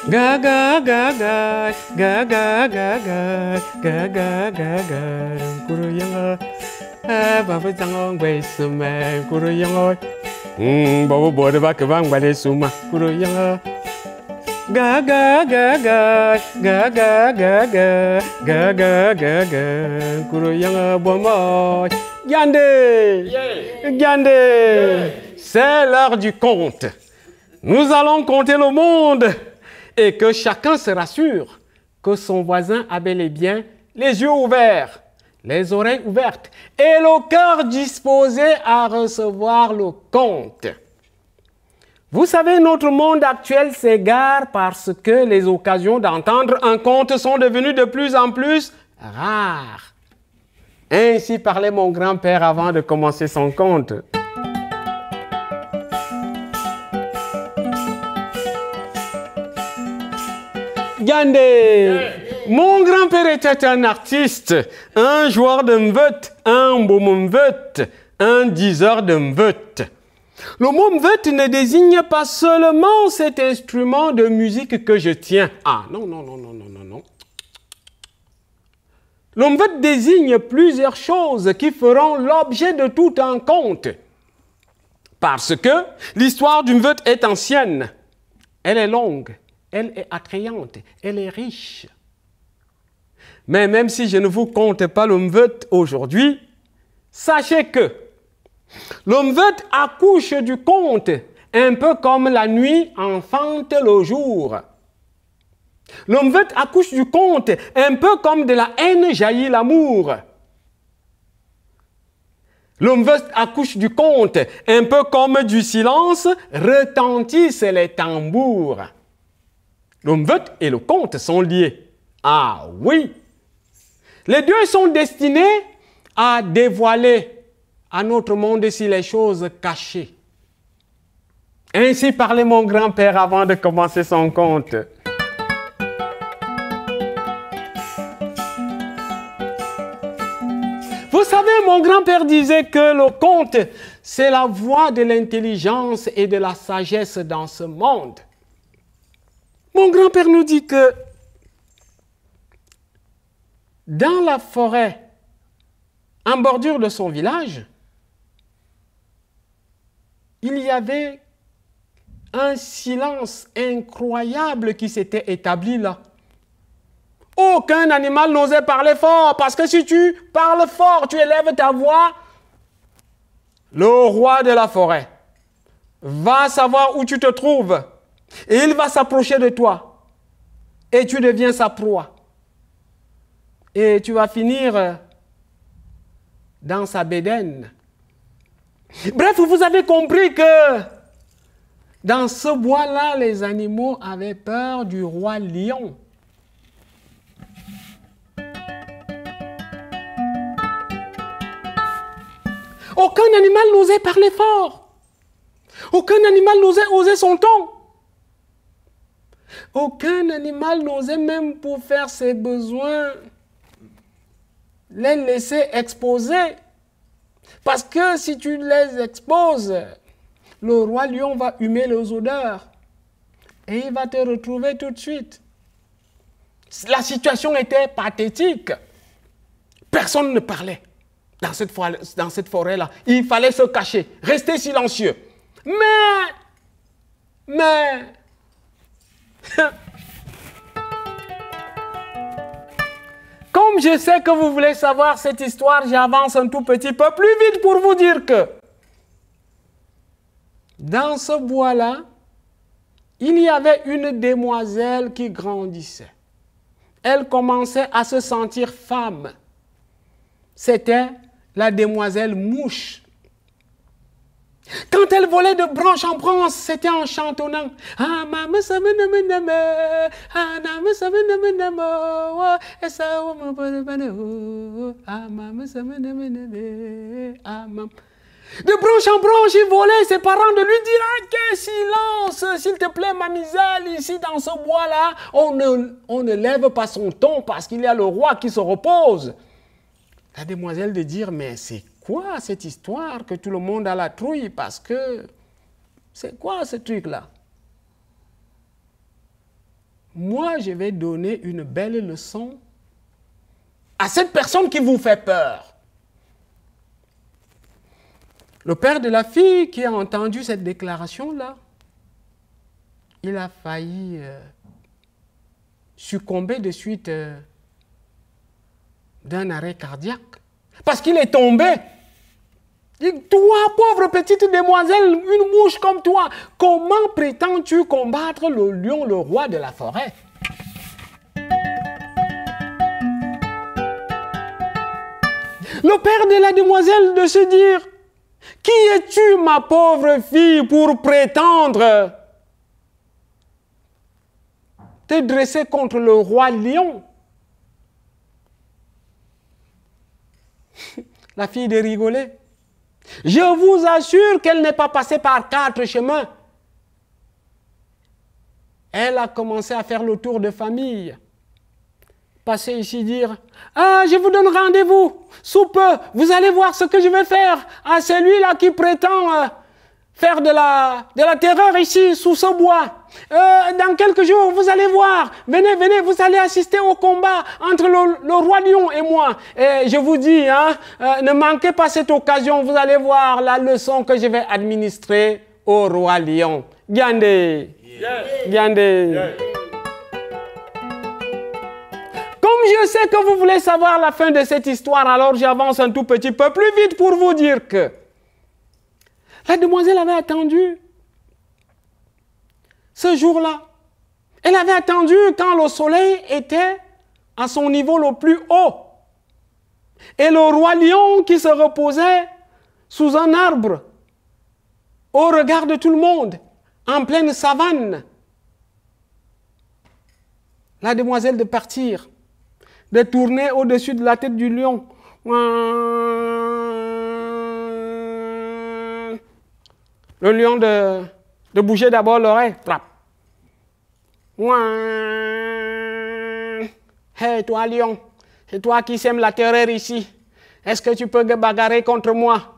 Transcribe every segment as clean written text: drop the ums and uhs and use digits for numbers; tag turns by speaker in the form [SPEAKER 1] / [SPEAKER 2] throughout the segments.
[SPEAKER 1] Ga ga ga ga ga ga ga ga ga ga ga ga kuruyanga baba tango ngwe sume kuruyanga bobo bode bakavang bade suma kuruyanga ga ga ga ga ga ga ga ga ga ga ga ga kuruyanga bomo Gandé Gandé c'est l'heure du conte. Nous allons compter le monde et que chacun se rassure que son voisin a bel et bien les yeux ouverts, les oreilles ouvertes et le cœur disposé à recevoir le conte. Vous savez, notre monde actuel s'égare parce que les occasions d'entendre un conte sont devenues de plus en plus rares. Ainsi parlait mon grand-père avant de commencer son conte. Gandé, mon grand-père était un artiste, un joueur de mveut, un boumveut, un diseur de mveut. Le mot mveut ne désigne pas seulement cet instrument de musique que je tiens. Ah, non, non, non, non, non, non, non. Le mveut désigne plusieurs choses qui feront l'objet de tout un conte. Parce que l'histoire du mveut est ancienne, elle est longue. Elle est attrayante, elle est riche. Mais même si je ne vous conte pas le mveut aujourd'hui, sachez que le mveut accouche du conte, un peu comme la nuit enfante le jour. Le mveut accouche du conte, un peu comme de la haine jaillit l'amour. Le mveut accouche du conte, un peu comme du silence retentissent les tambours. Le mveut et le conte sont liés. Ah oui! Les deux sont destinés à dévoiler à notre monde ici les choses cachées. Ainsi parlait mon grand-père avant de commencer son conte. Vous savez, mon grand-père disait que le conte, c'est la voix de l'intelligence et de la sagesse dans ce monde. Mon grand-père nous dit que dans la forêt, en bordure de son village, il y avait un silence incroyable qui s'était établi là. Aucun animal n'osait parler fort parce que si tu parles fort, tu élèves ta voix, le roi de la forêt va savoir où tu te trouves. Et il va s'approcher de toi. Et tu deviens sa proie. Et tu vas finir dans sa bédaine. Bref, vous avez compris que dans ce bois-là, les animaux avaient peur du roi lion. Aucun animal n'osait parler fort. Aucun animal n'osait oser son ton. Aucun animal n'osait même pour faire ses besoins les laisser exposer. Parce que si tu les exposes, le roi lion va humer les odeurs et il va te retrouver tout de suite. La situation était pathétique. Personne ne parlait dans cette forêt-là. Il fallait se cacher, rester silencieux. Mais... Comme je sais que vous voulez savoir cette histoire, j'avance un tout petit peu plus vite pour vous dire que dans ce bois-là, il y avait une demoiselle qui grandissait. Elle commençait à se sentir femme. C'était la demoiselle mouche. Quand elle volait de branche en branche, c'était en chantonnant. De branche en branche, il volait, ses parents de lui dire: ah, quel silence, s'il te plaît, mamizelle, ici dans ce bois-là, on ne lève pas son ton parce qu'il y a le roi qui se repose. La demoiselle de dire: mais c'est quoi cette histoire que tout le monde a la trouille parce que c'est quoi ce truc-là? moi, je vais donner une belle leçon à cette personne qui vous fait peur. Le père de la fille qui a entendu cette déclaration-là, il a failli succomber de suite d'un arrêt cardiaque. Parce qu'il est tombé. Il dit, toi, pauvre petite demoiselle, une mouche comme toi, comment prétends-tu combattre le lion, le roi de la forêt? Le père de la demoiselle de se dire, qui es-tu, ma pauvre fille, pour prétendre te dresser contre le roi lion? La fille de rigoler. Je vous assure qu'elle n'est pas passée par 4 chemins. Elle a commencé à faire le tour de famille. Passer ici, dire, ah, je vous donne rendez-vous, sous peu, vous allez voir ce que je vais faire à celui-là qui prétend faire de la terreur ici, sous ce bois. Dans quelques jours, vous allez voir, venez, venez, vous allez assister au combat entre le roi lion et moi. Et je vous dis, hein, ne manquez pas cette occasion, vous allez voir la leçon que je vais administrer au roi lion. Gandé, Gandé. Comme je sais que vous voulez savoir la fin de cette histoire, alors j'avance un tout petit peu plus vite pour vous dire que la demoiselle avait attendu ce jour-là. Elle avait attendu quand le soleil était à son niveau le plus haut. Et le roi lion qui se reposait sous un arbre, au regard de tout le monde, en pleine savane. La demoiselle de partir, de tourner au-dessus de la tête du lion. Le lion de bouger d'abord l'oreille. Hey, toi, lion, c'est toi qui sèmes la terreur ici. Est-ce que tu peux bagarrer contre moi?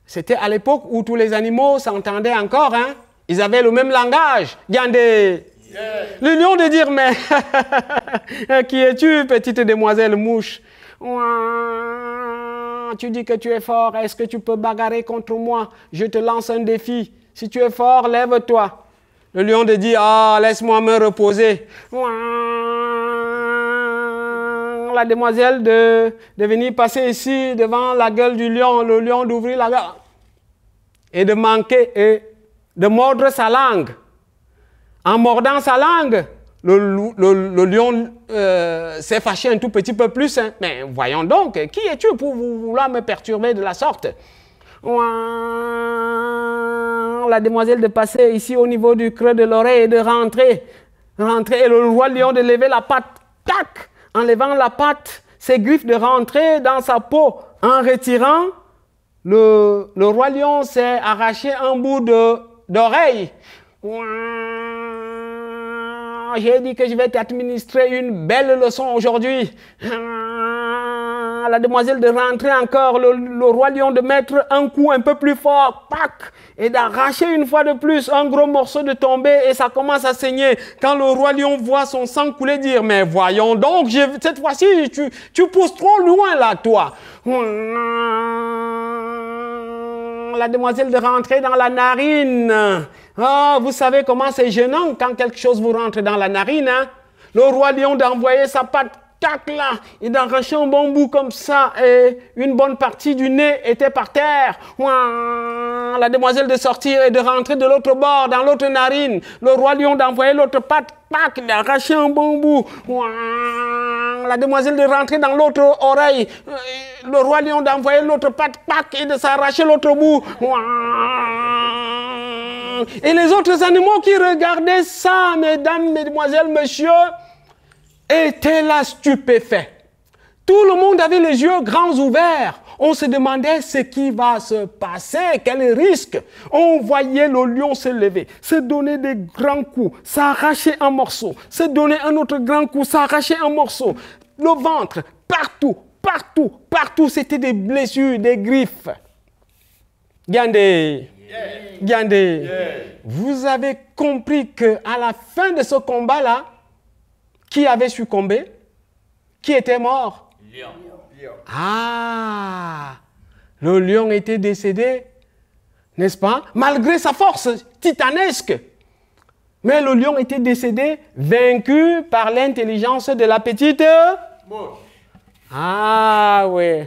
[SPEAKER 1] C'était à l'époque où tous les animaux s'entendaient encore. Hein? Ils avaient le même langage. Gandé. Yeah. Le lion de dire, mais qui es-tu, petite demoiselle mouche? Tu dis que tu es fort, est-ce que tu peux bagarrer contre moi? Je te lance un défi. Si tu es fort, lève-toi. Le lion de dire, ah, laisse-moi me reposer. La demoiselle de venir passer ici devant la gueule du lion, le lion d'ouvrir la gueule et de manquer et de mordre sa langue. En mordant sa langue, le lion s'est fâché un tout petit peu plus. Hein. Mais voyons donc, qui es-tu pour vouloir me perturber de la sorte? La demoiselle de passer ici au niveau du creux de l'oreille et de rentrer. Et le roi lion de lever la patte. Tac! En levant la patte, ses griffes de rentrer dans sa peau. En retirant, le roi lion s'est arraché un bout d'oreille. J'ai dit que je vais t'administrer une belle leçon aujourd'hui. La demoiselle de rentrer encore, le roi lion de mettre un coup un peu plus fort, pac, et d'arracher une fois de plus un gros morceau de tomber et ça commence à saigner. Quand le roi lion voit son sang couler, dire, mais voyons donc, cette fois-ci, tu pousses trop loin là, toi. La demoiselle de rentrer dans la narine. Ah, vous savez comment c'est gênant quand quelque chose vous rentre dans la narine. Hein? Le roi lion d'envoyer sa patte, tac là, et d'arracher un bon bout comme ça, et une bonne partie du nez était par terre. La demoiselle de sortir et de rentrer de l'autre bord, dans l'autre narine. Le roi lion d'envoyer l'autre patte, pac, d'arracher un bon bout. La demoiselle de rentrer dans l'autre oreille. Le roi lion d'envoyer l'autre patte, pac, et de s'arracher l'autre bout. Et les autres animaux qui regardaient ça, mesdames, mesdemoiselles, messieurs, étaient là stupéfaits. Tout le monde avait les yeux grands ouverts. On se demandait ce qui va se passer, quel risque. On voyait le lion se lever, se donner des grands coups, s'arracher un morceau, se donner un autre grand coup, s'arracher un morceau. Le ventre, partout, partout, partout, c'était des blessures, des griffes. Gandé. Gandé, vous avez compris qu'à la fin de ce combat-là, Qui avait succombé? Qui était mort?
[SPEAKER 2] Lion.
[SPEAKER 1] Ah, le lion était décédé, n'est-ce pas? Malgré sa force titanesque. Mais le lion était décédé, vaincu par l'intelligence de la petite mouche. Ah oui.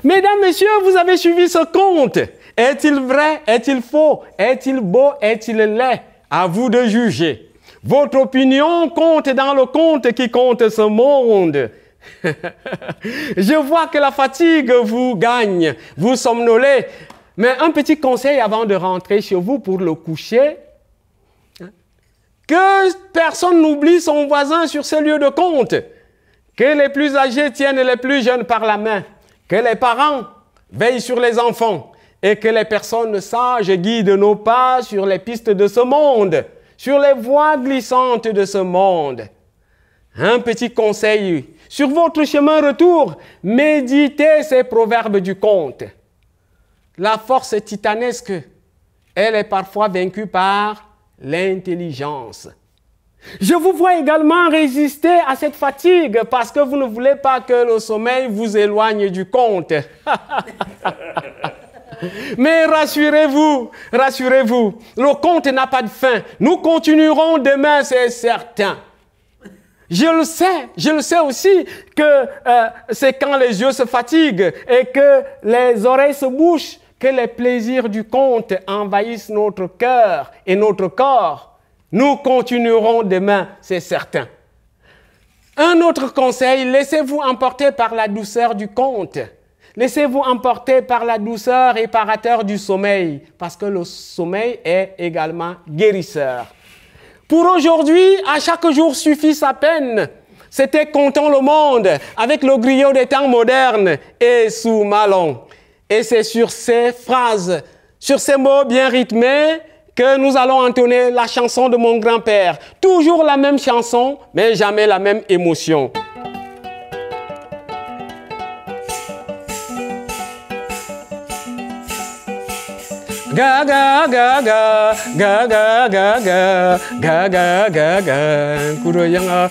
[SPEAKER 1] Mesdames, messieurs, vous avez suivi ce conte. Est-il vrai? Est-il faux? Est-il beau? Est-il laid? À vous de juger. Votre opinion compte dans le conte qui compte ce monde. Je vois que la fatigue vous gagne, vous somnolez. Mais un petit conseil avant de rentrer chez vous pour le coucher. Que personne n'oublie son voisin sur ce lieu de conte. Que les plus âgés tiennent les plus jeunes par la main. Que les parents veillent sur les enfants. Et que les personnes sages guident nos pas sur les pistes de ce monde. Sur les voies glissantes de ce monde. Un petit conseil. Sur votre chemin retour, méditez ces proverbes du conte. La force titanesque, elle est parfois vaincue par l'intelligence. Je vous vois également résister à cette fatigue parce que vous ne voulez pas que le sommeil vous éloigne du conte. Mais rassurez-vous, rassurez-vous, le conte n'a pas de fin. Nous continuerons demain, c'est certain. Je le sais aussi que c'est quand les yeux se fatiguent et que les oreilles se bouchent que les plaisirs du conte envahissent notre cœur et notre corps. Nous continuerons demain, c'est certain. Un autre conseil, laissez-vous emporter par la douceur du conte. Laissez-vous emporter par la douceur réparateur du sommeil, parce que le sommeil est également guérisseur. Pour aujourd'hui, à chaque jour suffit sa peine. C'était Contons le monde, avec le griot des temps modernes et sous Malon. Et c'est sur ces phrases, sur ces mots bien rythmés, que nous allons entonner la chanson de mon grand-père. Toujours la même chanson, mais jamais la même émotion. Ga ga ga ga ga ga ga ga ga ga ga ga kuroyanga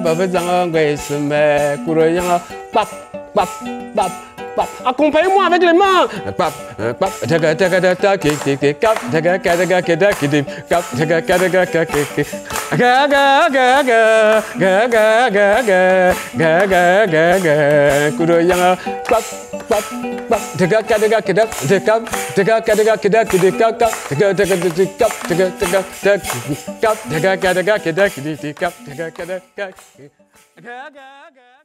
[SPEAKER 1] babazanga gwesme kuroyanga pap pap pap pap. Accompagnez-moi avec les mains. Pap pap daga daga daga kik kap daga daga daga kidip kap daga daga kik ga ga ga ga ga ga ga ga ga ga ga kuroyanga pap pap pap daga daga kidap daga daga daga kidap kidap kap daga daga kap daga daga kap daga daga kidap kidap kap daga daga ga ga ga